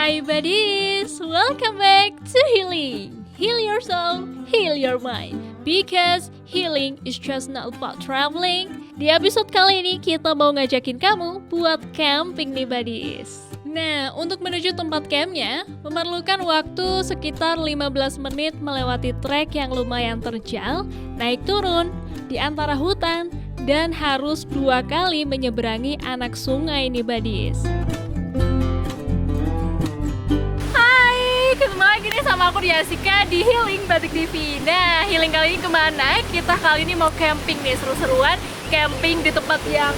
Hai buddies, welcome back to Healing. Heal your soul, heal your mind. Because healing is just not about traveling. Di episode kali ini kita mau ngajakin kamu buat camping nih buddies. Nah, untuk menuju tempat campnya memerlukan waktu sekitar 15 menit melewati trek yang lumayan terjal, naik turun di antara hutan, dan harus 2 kali menyeberangi anak sungai nih buddies. Ketemu lagi nih sama aku Manasuka di Healing Batik TV. Nah, healing kali ini kemana? Kita kali ini mau camping nih, seru-seruan camping di tempat yang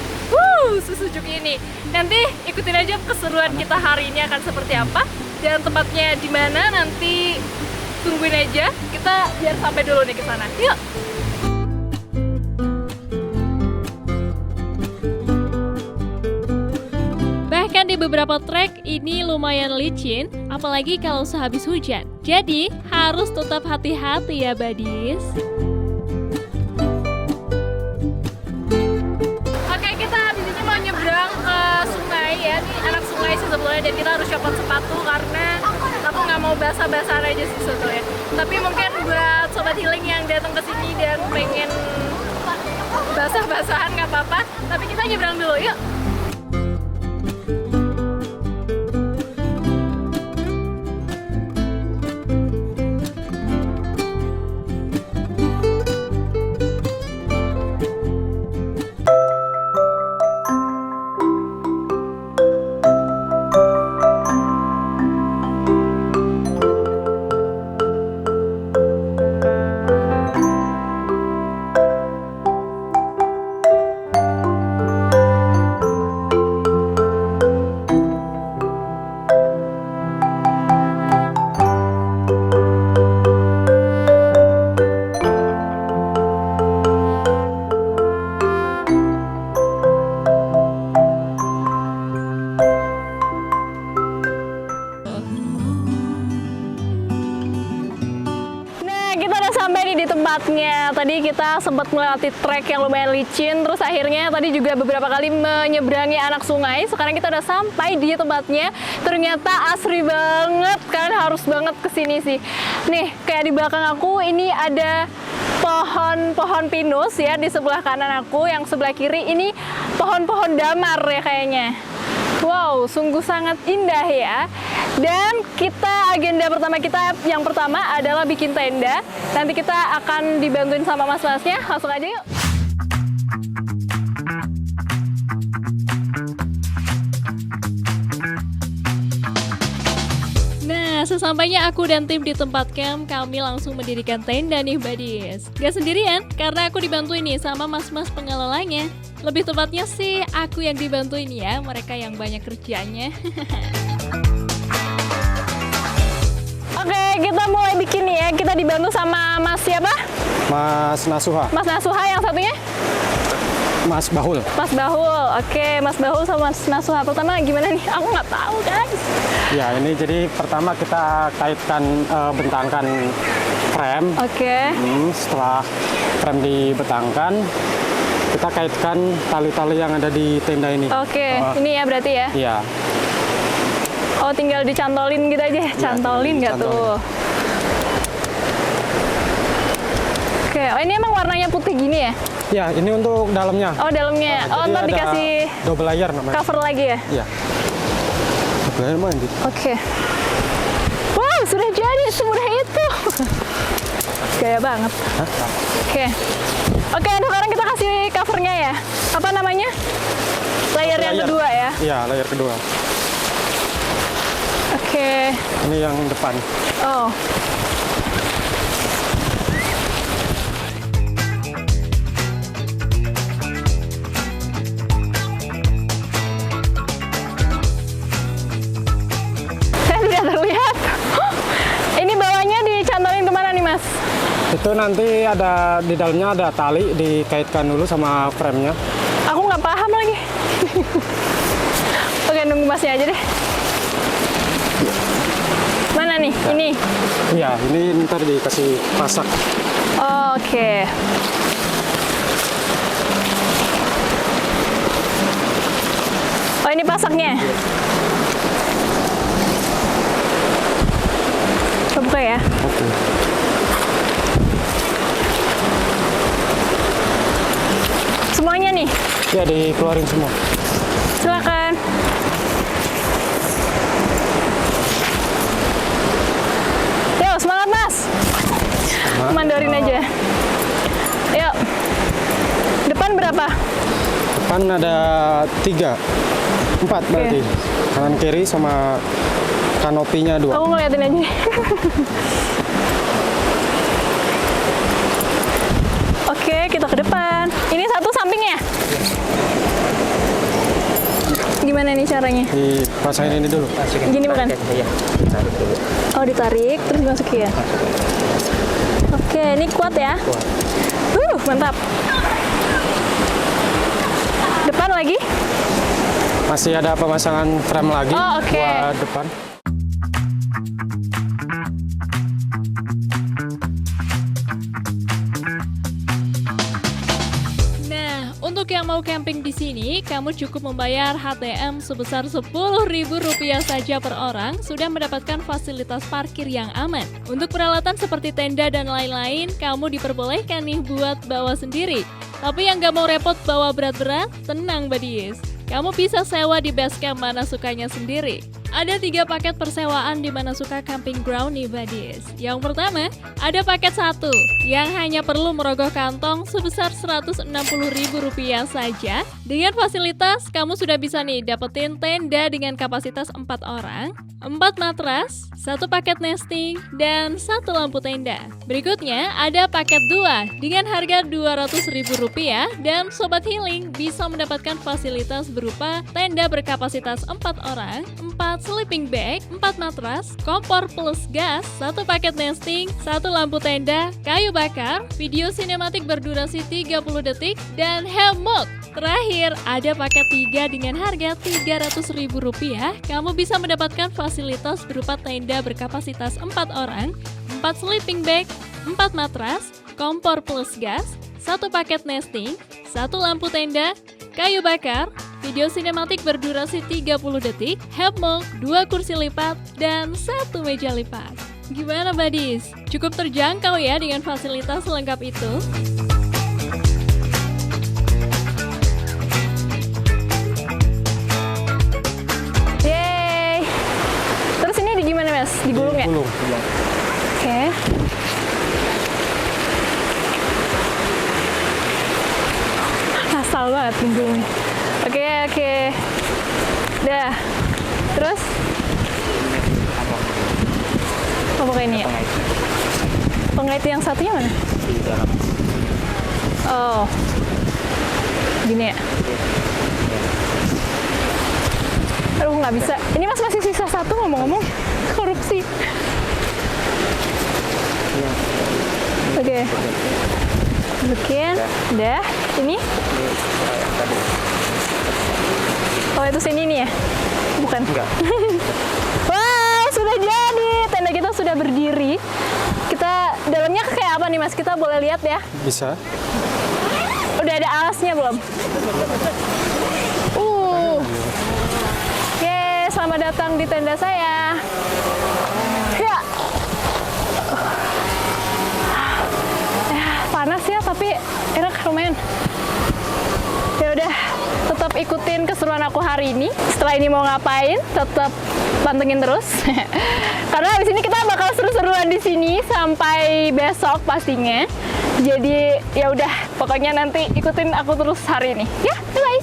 sejuk ini. Nanti ikutin aja keseruan kita hari ini akan seperti apa, dan tempatnya di mana nanti tungguin aja. Kita biar sampai dulu nih ke sana. Yuk. Bahkan di beberapa trek ini lumayan licin, apalagi kalau sehabis hujan. Jadi harus tetap hati-hati ya buddies. Oke, kita habis ini mau nyebrang ke sungai ya. Ini anak sungai sih sebetulnya, dan kita harus copot sepatu karena aku nggak mau basah-basahan aja sih sebetulnya. Tapi mungkin buat sobat healing yang datang ke sini dan pengen basah-basahan nggak apa-apa. Tapi kita nyebrang dulu, yuk. Sampai nih di tempatnya. Tadi kita sempat melewati trek yang lumayan licin, terus akhirnya tadi juga beberapa kali menyeberangi anak sungai. Sekarang kita udah sampai di tempatnya. Ternyata asri banget, kalian harus banget kesini sih. Nih, kayak di belakang aku ini ada pohon pinus ya di sebelah kanan aku, yang sebelah kiri ini pohon-pohon damar ya kayaknya. Wow, sungguh sangat indah ya. Dan agenda pertama kita yang pertama adalah bikin tenda. Nanti kita akan dibantuin sama mas-masnya. Langsung aja yuk. Nah, sesampainya aku dan tim di tempat camp, kami langsung mendirikan tenda nih buddies. Gak sendirian, karena aku dibantuin nih sama mas-mas pengelolanya. Lebih tepatnya sih aku yang dibantuin ya, mereka yang banyak kerjanya. Oke, kita mulai bikin nih ya. Kita dibantu sama Mas siapa? Mas Nasuha. Mas Nasuha, yang satunya? Mas Bahul. Mas Bahul. Oke, Mas Bahul sama Mas Nasuha. Pertama gimana nih? Aku nggak tahu guys. Ya, ini jadi pertama kita kaitkan, bentangkan frame. Oke. Setelah frame dibentangkan, kita kaitkan tali-tali yang ada di tenda ini. Oke, ini ya berarti ya? Iya. Oh, tinggal dicantolin gitu aja. Cantolin nggak tuh? Oke, oh ini emang warnanya putih gini ya? Ya, ini untuk dalamnya. Oh, dalamnya. Oh, ntar dikasih double layer namanya. Cover lagi ya? Iya. Double layer mana gitu? Oke. Wow, sudah jadi semudah itu. Gaya banget. Hah? Oke. Oke, sekarang kita kasih covernya ya. Apa namanya? Layer yang kedua ya? Iya, layer kedua. Oke. Ini yang depan. Oh. Saya tidak terlihat. Ini bawahnya dicantolin kemana nih Mas? Itu nanti ada di dalamnya ada tali, dikaitkan dulu sama frame-nya. Aku nggak paham lagi. Oke, nunggu Masnya aja deh. Mana nih? Ya. Ini? Iya, ini ntar dikasih pasak. Oh, oke. Oh, ini pasaknya? Semuanya nih? Ya, dikeluarin semua. Silakan. Yuk, semangat Mas. Mandarin aja. Yuk. Depan berapa? Depan ada 3, 4 berarti. Kanan kiri sama kanopinya 2. Aku ngeliatin aja. Oke, kita ke depan. Ini satu sampingnya. Gimana nih caranya? Dipasangin ini dulu. Gini bukan? Iya, tarik dulu. Oh, ditarik terus dimasukin. Oke, ini kuat ya? Mantap. Depan lagi? Masih ada pemasangan frame lagi Oh, oke. buat depan. Nah, untuk yang mau camping di sini, kamu cukup membayar HTM sebesar Rp10.000 saja per orang, sudah mendapatkan fasilitas parkir yang aman. Untuk peralatan seperti tenda dan lain-lain, kamu diperbolehkan nih buat bawa sendiri. Tapi yang gak mau repot bawa berat-berat, tenang Badis. Kamu bisa sewa di base camp Manasukanya sendiri. Ada 3 paket persewaan di Manasuka Camping Ground nih Badis. Yang pertama, ada paket 1 yang hanya perlu merogoh kantong sebesar Rp160.000 saja. Dengan fasilitas, kamu sudah bisa nih dapetin tenda dengan kapasitas 4 orang, 4 matras, 1 paket nesting, dan 1 lampu tenda. Berikutnya, ada paket 2 dengan harga Rp200.000 dan Sobat Healing bisa mendapatkan fasilitas berupa tenda berkapasitas 4 orang, 4 sleeping bag, 4 matras, kompor plus gas, 1 paket nesting, 1 lampu tenda, kayu bakar, video sinematik berdurasi 30 detik, dan hammock. Terakhir, ada paket 3 dengan harga Rp300.000. Kamu bisa mendapatkan fasilitas berupa tenda berkapasitas 4 orang, 4 sleeping bag, 4 matras, kompor plus gas, 1 paket nesting, 1 lampu tenda, kayu bakar, video sinematik berdurasi 30 detik, hammock, 2 kursi lipat, dan 1 meja lipat. Gimana Badis? Cukup terjangkau ya dengan fasilitas lengkap itu? Yeay. Terus ini di gimana Mas? Digulung ya? Digulung. Oke. Asal banget digulungnya. Oke. Dah. Terus? Oh, pakai ini ya? Pengait yang satunya mana? Di dalam. Oh. Gini ya? Aduh, nggak bisa. Ini Mas masih sisa 1 ngomong-ngomong. Korupsi. Oke. Masukin. Udah. Ini? Oh, itu sini nih ya? Bukan? Enggak. Wow, sudah jadi. Tenda kita sudah berdiri. Kita dalamnya kayak apa nih Mas? Kita boleh lihat ya? Bisa. Udah ada alasnya belum? Oke, selamat datang di tenda saya. Ya. Panas ya, tapi enak lumayan. Ya udah, tetap ikutin keseruan aku hari ini. Setelah ini mau ngapain, tetap pantengin terus. Karena habis ini kita bakal seru-seruan di sini sampai besok pastinya. Jadi ya udah, pokoknya nanti ikutin aku terus hari ini. Ya, bye.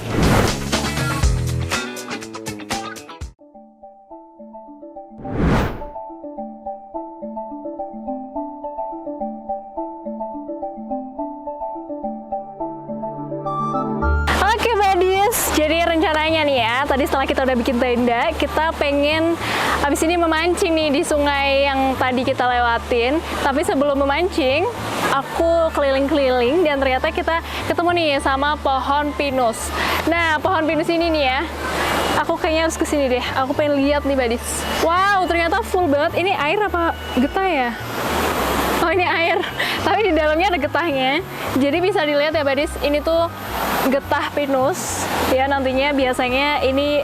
Oke Badis, jadi rencananya nih ya, tadi setelah kita udah bikin tenda, kita pengen habis ini memancing nih di sungai yang tadi kita lewatin. Tapi sebelum memancing, aku keliling-keliling dan ternyata kita ketemu nih sama pohon pinus. Nah, pohon pinus ini nih ya, aku kayaknya harus kesini deh. Aku pengen lihat nih Badis. Wow, ternyata full banget. Ini air apa getah ya? Oh, ini air, tapi di dalamnya ada getahnya. Jadi bisa dilihat ya Badis, ini tuh getah pinus. Ya, nantinya biasanya ini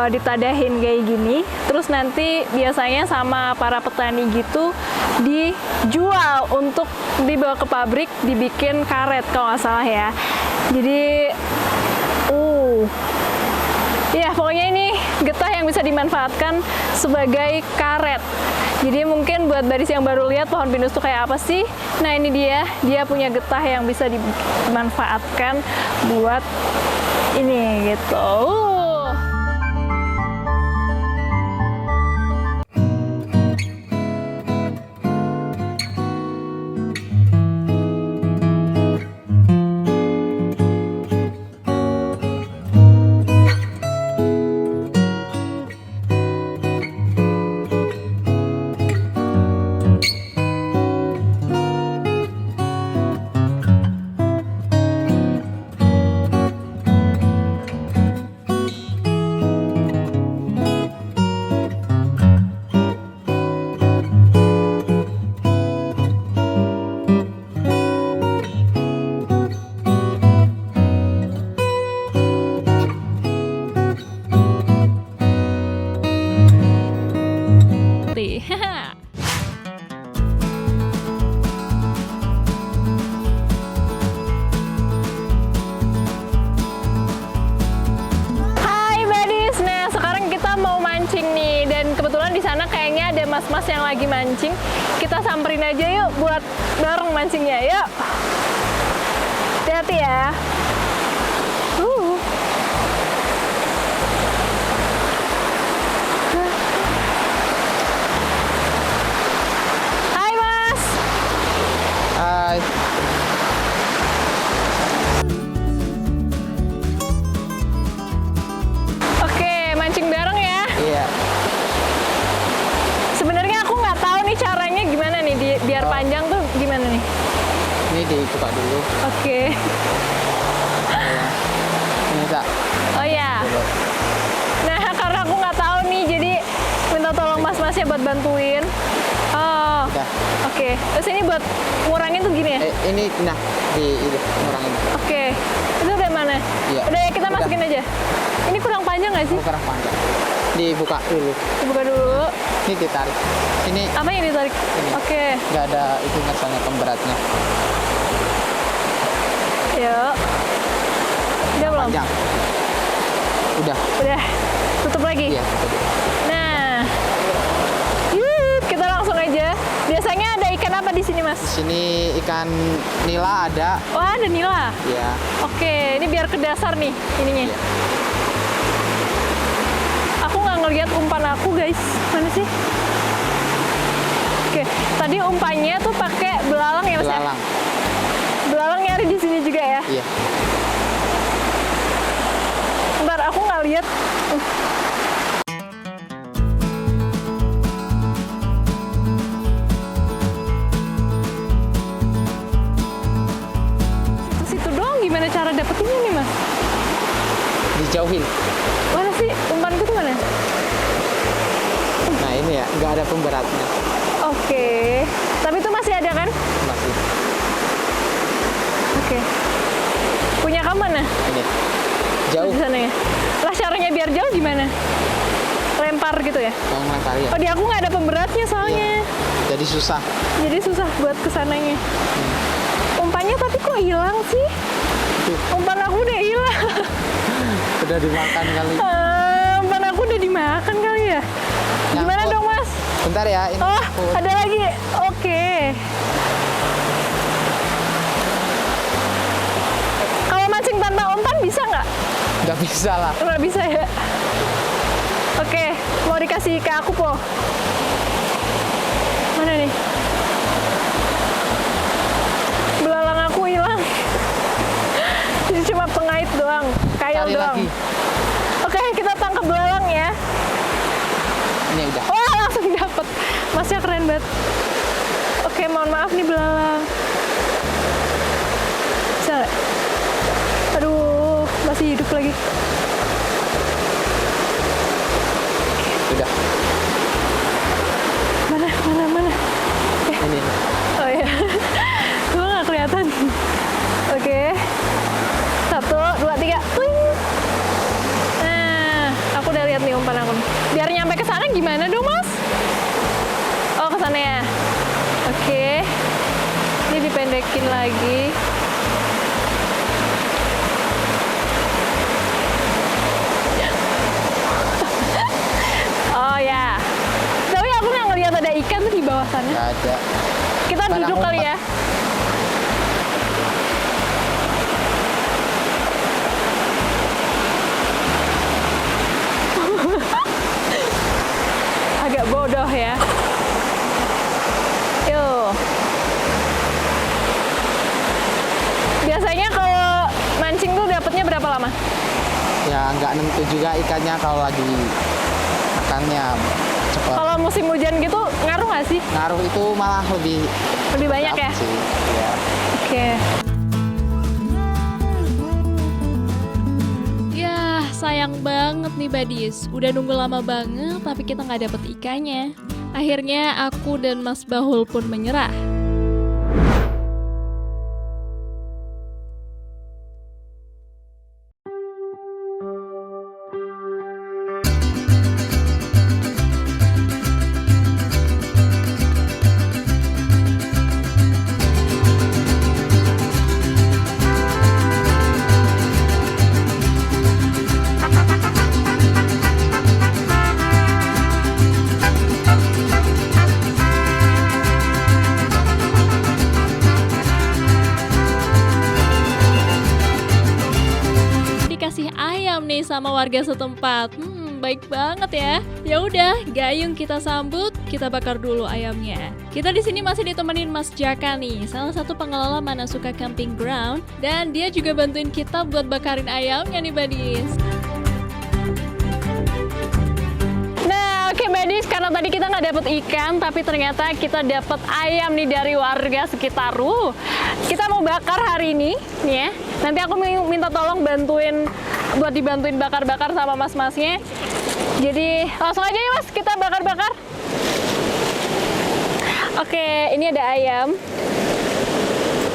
ditadahin kayak gini, terus nanti biasanya sama para petani gitu dijual untuk dibawa ke pabrik dibikin karet kalau nggak salah ya. Jadi, ya pokoknya ini getah yang bisa dimanfaatkan sebagai karet. Jadi mungkin buat baris yang baru lihat pohon pinus itu kayak apa sih? Nah ini dia punya getah yang bisa dimanfaatkan buat ini gitu. Mas-mas yang lagi mancing, kita samperin aja yuk buat bareng mancingnya, yuk. Hati-hati ya. Hai Mas. Hai. Oke, mancing bareng ya. Iya. Sebenarnya aku nggak tahu nih caranya gimana nih biar panjang tuh gimana nih? Ini dibuka dulu. Oke. Ini Kak. Oh ya. Nah karena aku nggak tahu nih, jadi minta tolong mas-masnya buat bantuin. Oh. Udah. Oke. Terus ini buat ngurangin tuh gini ya? Ini nah ini ngurangin. Oke. Itu udah mana? Iya. Udah ya kita Udah. masukin aja. Ini kurang panjang nggak sih? Kurang panjang. Dibuka dulu. Dibuka dulu. Ini ditarik. Ini Apa yang ditarik? Ini. Oke. nggak ada itu misalnya pemberatnya. Yuk. Udah belum? Panjang. Udah. Udah. Tutup lagi? Iya, tutup. Nah. Yuk, kita langsung aja. Biasanya ada ikan apa di sini, Mas? Di sini ikan nila ada. Oh, ada nila. Ya. Oke, ini biar ke dasar nih ininya. Iya. Aku nggak ngeliat umpan aku, guys. Mana sih? Oke, tadi umpannya tuh pakai belalang ya, Mas? ya? Belalang. Belalang nyari di sini juga ya. Iya. Bentar, aku nggak lihat. Situ doang, gimana cara dapetinnya nih, Mas? Dijauhin. Mana sih umpanku tuh mana? Nah ini ya, nggak ada pemberatnya. Oke, tapi itu masih ada kan? Masih. Oke. Punya kamu mana? Ini. Jauh. Di sana ya. Lah caranya biar jauh gimana? Lempar gitu ya? Yang lempar ya. Oh di aku nggak ada pemberatnya soalnya. Jadi susah. Jadi susah buat kesananya. Umpannya tapi kok hilang sih? Tuh. Umpan aku udah hilang. Udah dimakan kali. Umpan aku udah dimakan kali ya? Gimana Nyangkut. dong Mas? Bentar ya, ini. Oh nyangkut. ada lagi. Oke. Kalau mancing tanpa umpan bisa nggak? Nggak bisa lah. Nggak bisa ya? Oke, mau dikasih ke aku, Po. Mana nih? Belalang aku hilang. Jadi cuma pengait doang, kail Cari doang. lagi. Oke, kita tangkap belalang ya. Ini udah. Wah, langsung dapet. Masnya keren banget. Oke, mohon maaf nih belalang. Bisa nggak? Aduh, masih hidup lagi. Udah. Mana? Ini. Oh iya, gue nggak kelihatan. Oke, 1, 2, 3, Twing. Nah, aku udah lihat lihat nih umpan aku. Biar nyampe ke sana gimana dong, Mas? Oh, ke sana ya. Oke. Ini dipendekin lagi. Oh ya. Tapi aku nggak ngeliat ada ikan tuh di bawah sana. Nggak ada. Kita duduk kali ya. Agak bodoh ya. Yuk. Biasanya kalau mancing tuh dapatnya berapa lama? Ya nggak nentu juga ikannya kalau lagi makannya cepat. Kalau musim hujan gitu ngaruh nggak sih? Ngaruh itu malah Lebih banyak ya? sih. Ya. Oke. Yah, sayang banget nih Badis. Udah nunggu lama banget tapi kita nggak dapet ikannya. Akhirnya aku dan Mas Bahul pun menyerah. Dikasih ayam nih sama warga setempat. Baik banget ya. Ya udah, gayung kita sambut, kita bakar dulu ayamnya. Kita di sini masih ditemenin Mas Jaka nih, salah satu pengelola Manasuka Camping Ground, dan dia juga bantuin kita buat bakarin ayamnya nih Badis. Nah, oke Badis, karena tadi kita nggak dapet ikan, tapi ternyata kita dapet ayam nih dari warga sekitar. Kita mau bakar hari ini, nih ya. Nanti aku minta tolong buat dibantuin bakar-bakar sama mas-masnya. Jadi langsung aja ya Mas, kita bakar-bakar. Oke, ini ada ayam.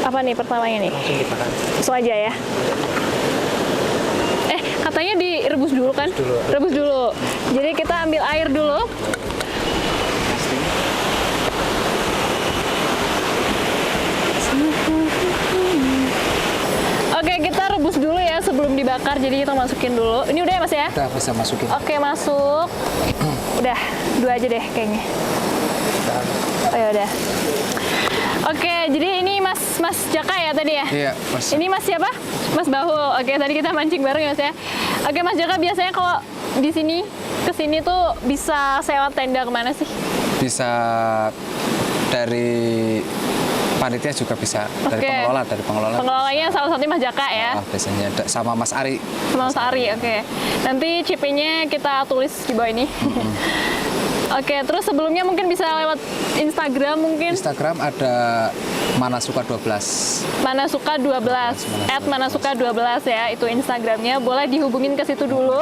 Apa nih pertamanya nih? Langsung dibakar. Langsung aja ya. Katanya direbus dulu kan? Rebus dulu. Jadi kita ambil air dulu. Oke, kita rebus dulu ya sebelum dibakar. Jadi kita masukin dulu. Ini udah ya Mas ya? Udah bisa masukin. Oke, masuk. Udah, 2 aja deh kayaknya. Oh ya udah. Oke, jadi ini Mas Jaka ya tadi ya? Iya, Mas. Ini Mas siapa? Mas Bahul. Oke, tadi kita mancing bareng ya Mas ya. Oke, Mas Jaka biasanya kalau di sini kesini tuh bisa sewa tenda kemana sih? Bisa dari panitia juga bisa, dari pengelola, Pengelolanya salah satunya Mas Jaka ya? Biasanya sama Mas Ari. Sama Mas Ari, oke. Nanti CP-nya kita tulis di bawah ini. Oke, terus sebelumnya mungkin bisa lewat Instagram mungkin? Instagram ada Manasuka 12. Manasuka 12, @manasuka12 ya, itu Instagramnya. Boleh dihubungin ke situ dulu.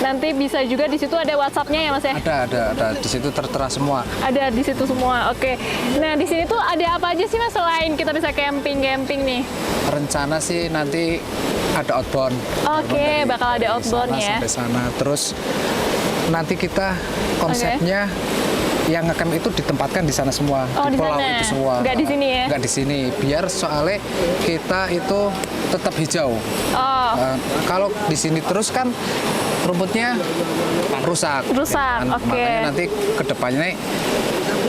Nanti bisa juga di situ ada WhatsApp-nya ya Mas ya? Ada. Di situ tertera semua. Ada di situ semua, oke. Nah, di sini tuh ada apa aja sih Mas selain kita bisa camping nih? Rencana sih nanti ada outbound. Oke, bakal ada outbound ya. Sampai sana. Terus nanti kita konsepnya yang ngecamp itu ditempatkan di sana semua, Oh, di di pulau sana. itu semua. Nggak di sini ya? Nggak di sini, biar soalnya kita itu tetap hijau. Oh, Kalau di sini terus kan rumputnya rusak. Rusak, oke. Makanya nanti kedepannya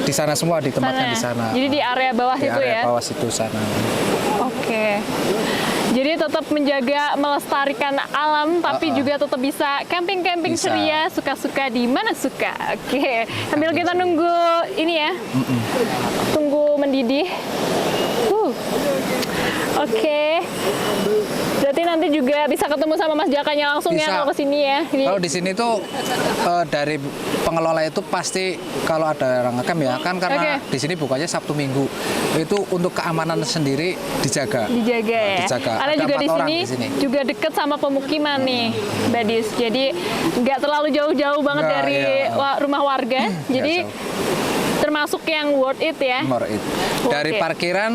di sana semua ditempatkan di sana. Jadi di area bawah Di situ area ya? bawah situ sana. Oke. Jadi tetap menjaga melestarikan alam, tapi juga tetap bisa camping-camping Bisa. ceria, suka-suka di mana suka. Oke. Sambil kita nunggu ini ya, tunggu mendidih. Oke. Berarti nanti juga bisa ketemu sama Mas Jakanya langsung ya Bisa. kalau kesini ya. Kalau di sini tuh dari pengelola itu pasti kalau ada orang ngecamp ya kan, karena Oke. di sini bukanya Sabtu Minggu. Itu untuk keamanan sendiri dijaga. Dijaga ya. Dijaga. Karena Ada juga 4 di orang sini di sini. juga deket sama pemukiman nih, Badis. Jadi nggak terlalu jauh-jauh banget Nggak, dari iya. rumah warga. Jadi jauh. termasuk yang worth it ya. More it. Dari Oke. parkiran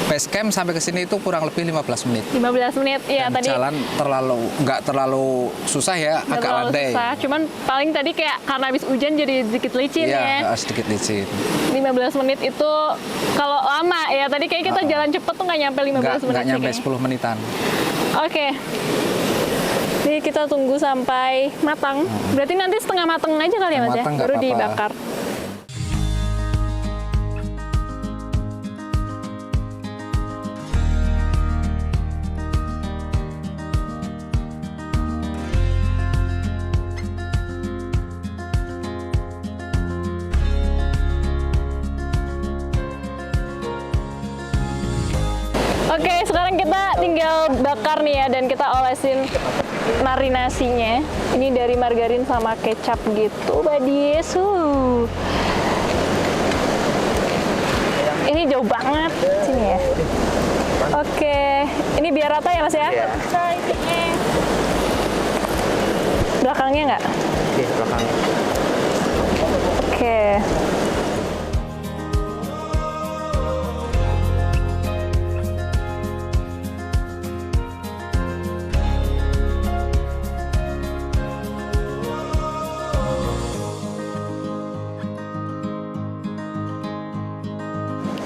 base camp sampai ke sini itu kurang lebih 15 menit. 15 menit ya Dan tadi. jalan nggak terlalu susah ya, Nggak agak terlalu landai. susah. Cuman paling tadi kayak karena habis hujan jadi sedikit licin ya. Iya, sedikit licin. 15 menit itu kalau lama ya. Tadi kayak kita jalan cepet tuh nggak nyampe 15 menit Nggak sih nyampe kayaknya. 10 menitan. Oke. Jadi kita tunggu sampai matang. Berarti nanti setengah matang aja kali ya Mas ya? Matang nggak Baru apa-apa. dibakar. Oke, sekarang kita tinggal bakar nih ya, dan kita olesin marinasinya. Ini dari margarin sama kecap gitu, badis. Ini jauh banget sini ya. Oke, ini biar rata ya Mas ya? Iya. Belakangnya nggak? Oke, belakangnya. Oke.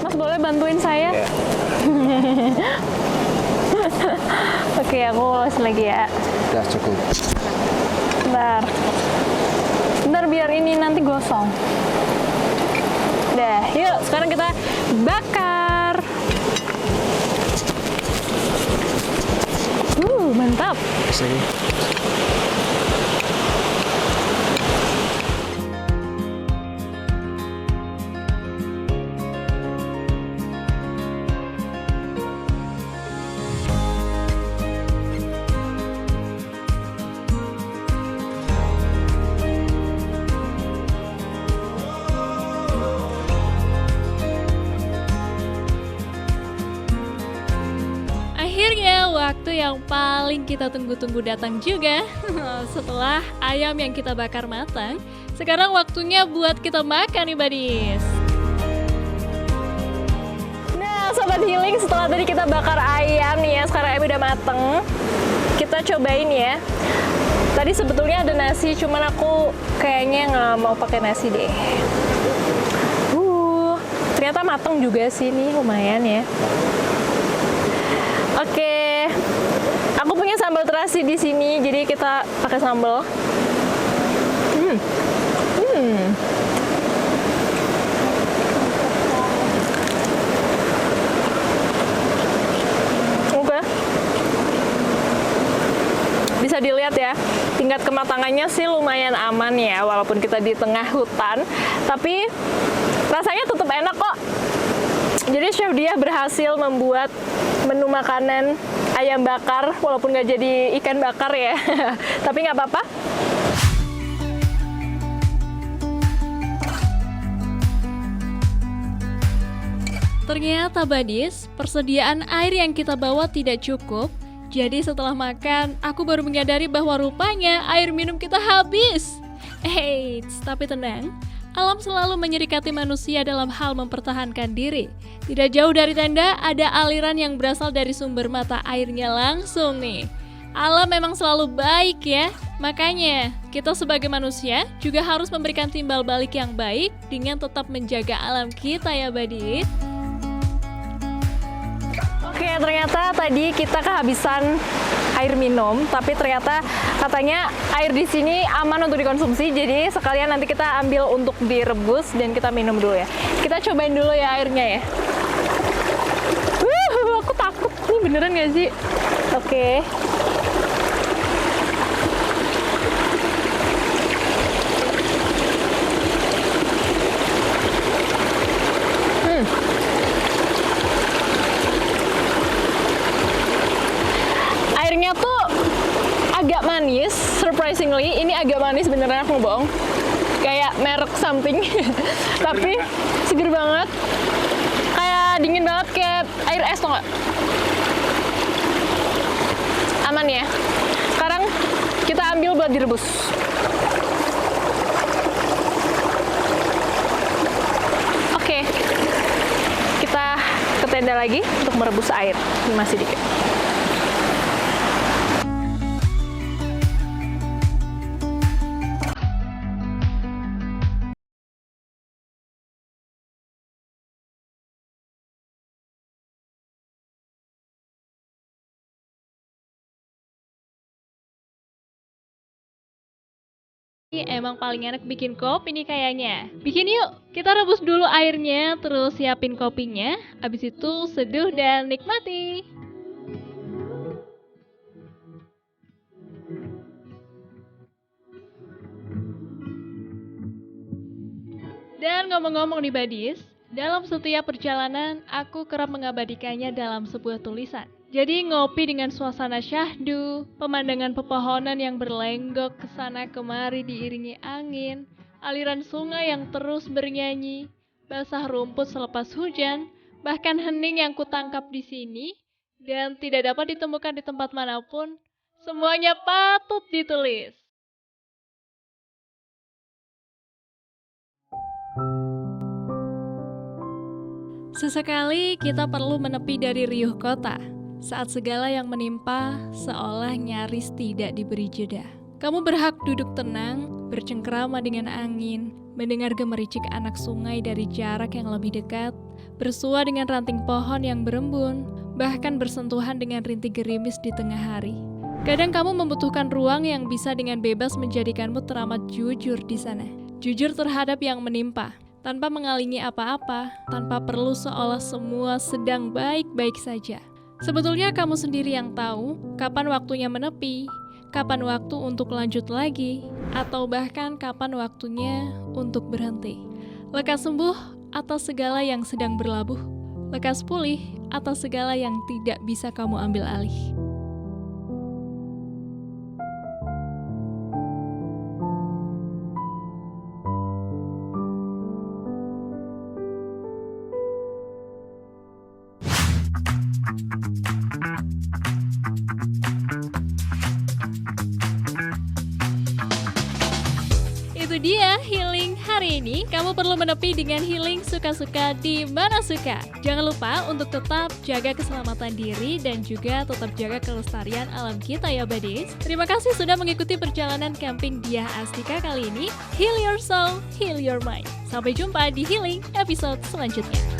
Mas boleh bantuin saya? Iya. Oke, aku ulas lagi ya. Udah cukup. Bentar. Bentar biar ini nanti gosong. Udah, yuk sekarang kita bakar. Mantap. Sini. Akhirnya waktu yang paling kita tunggu-tunggu datang juga. Setelah ayam yang kita bakar matang, sekarang waktunya buat kita makan nih badis. Nah, Sobat Healing, setelah tadi kita bakar ayam nih ya, sekarang ayam udah mateng. Kita cobain ya. Tadi sebetulnya ada nasi, cuman aku kayaknya nggak mau pakai nasi deh. Ternyata mateng juga sih nih, lumayan ya. Oke, aku punya sambal terasi di sini, jadi kita pakai sambal. Oke, bisa dilihat ya, tingkat kematangannya sih lumayan aman ya, walaupun kita di tengah hutan, tapi rasanya tetap enak kok. Jadi chef dia berhasil membuat menu makanan ayam bakar, walaupun nggak jadi ikan bakar ya, tapi nggak apa-apa. Ternyata badis, persediaan air yang kita bawa tidak cukup. Jadi setelah makan, aku baru menyadari bahwa rupanya air minum kita habis. Eits, tapi tenang. Alam selalu menyerikati manusia dalam hal mempertahankan diri. Tidak jauh dari tenda, ada aliran yang berasal dari sumber mata airnya langsung nih. Alam memang selalu baik ya. Makanya, kita sebagai manusia juga harus memberikan timbal balik yang baik dengan tetap menjaga alam kita ya badit. Oke, ternyata tadi kita kehabisan air minum, tapi ternyata katanya air di sini aman untuk dikonsumsi, jadi sekalian nanti kita ambil untuk direbus dan kita minum dulu ya. Kita cobain dulu ya airnya ya. Aku takut, ini beneran gak sih? Oke. Airnya tuh agak manis, surprisingly. Ini agak manis beneran, aku nggak bohong. Kayak merek something, tapi seger banget. Kayak dingin banget, kayak air es tau nggak? Aman ya. Sekarang kita ambil buat direbus. tenda lagi untuk merebus air. Masih dikit. Emang paling enak bikin kopi nih kayaknya. Bikin yuk, kita rebus dulu airnya, terus siapin kopinya. Abis itu seduh dan nikmati. Dan ngomong-ngomong nih Badis, dalam setiap perjalanan aku kerap mengabadikannya dalam sebuah tulisan. Jadi ngopi dengan suasana syahdu, pemandangan pepohonan yang berlenggok ke sana kemari diiringi angin, aliran sungai yang terus bernyanyi, basah rumput selepas hujan, bahkan hening yang kutangkap di sini dan tidak dapat ditemukan di tempat manapun, semuanya patut ditulis. Sesekali kita perlu menepi dari riuh kota, saat segala yang menimpa seolah nyaris tidak diberi jeda. Kamu berhak duduk tenang, bercengkrama dengan angin, mendengar gemericik anak sungai dari jarak yang lebih dekat, bersua dengan ranting pohon yang berembun, bahkan bersentuhan dengan rintik gerimis di tengah hari. Kadang kamu membutuhkan ruang yang bisa dengan bebas menjadikanmu teramat jujur di sana. Jujur terhadap yang menimpa, tanpa mengalingi apa-apa, tanpa perlu seolah semua sedang baik-baik saja. Sebetulnya kamu sendiri yang tahu kapan waktunya menepi, kapan waktu untuk lanjut lagi, atau bahkan kapan waktunya untuk berhenti. Lekas sembuh atas segala yang sedang berlabuh, lekas pulih atas segala yang tidak bisa kamu ambil alih. Itu dia healing hari ini. Kamu perlu menepi dengan healing suka-suka di Manasuka. Jangan lupa untuk tetap jaga keselamatan diri dan juga tetap jaga kelestarian alam kita ya Badis. Terima kasih sudah mengikuti perjalanan camping Diah Astika kali ini. Heal your soul, heal your mind. Sampai jumpa di healing episode selanjutnya.